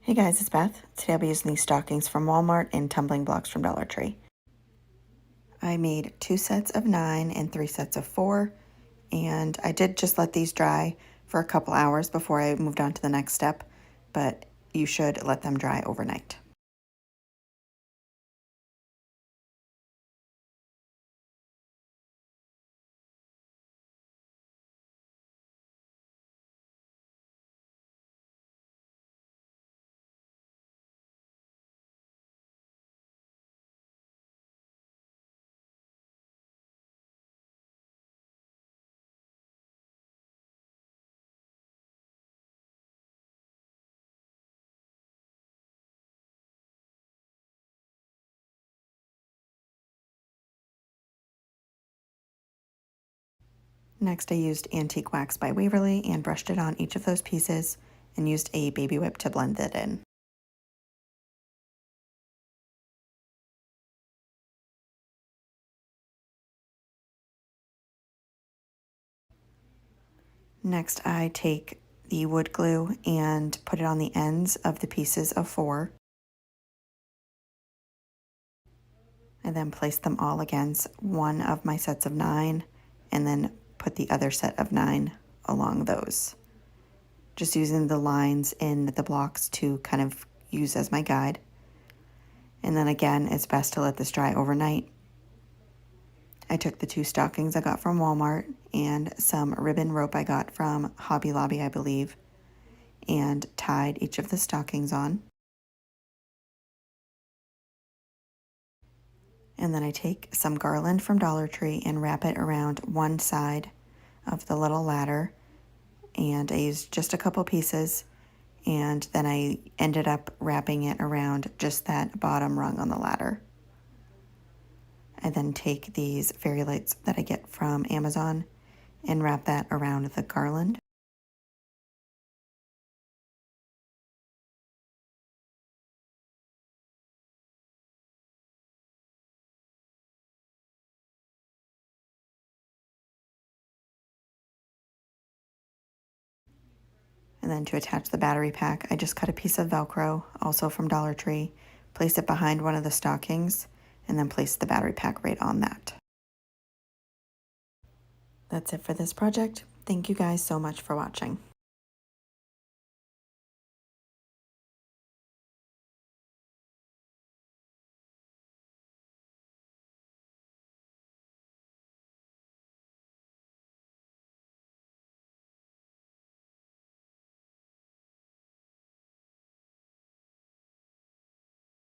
Hey guys, it's Beth. Today I'll be using these stockings from Walmart and tumbling blocks from Dollar Tree. I made 2 sets of 9 and 3 sets of 4, and I did just let these dry for a couple hours before I moved on to the next step, but you should let them dry overnight. Next, I used antique wax by Waverly and brushed it on each of those pieces and used a baby whip to blend it in. Next, I take the wood glue and put it on the ends of the pieces of 4. I then place them all against one of my sets of 9 and then put the other set of 9 along those. Just using the lines in the blocks to kind of use as my guide. And then again, it's best to let this dry overnight. I took the 2 stockings I got from Walmart and some ribbon rope I got from Hobby Lobby, I believe, and tied each of the stockings on. And then I take some Garland from Dollar Tree and wrap it around one side of the little ladder. And I used just a couple pieces, and then I ended up wrapping it around just that bottom rung on the ladder. I then take these fairy lights that I get from Amazon and wrap that around the garland. And then to attach the battery pack, I just cut a piece of Velcro, also from Dollar Tree, place it behind one of the stockings, and then place the battery pack right on that. That's it for this project. Thank you guys so much for watching.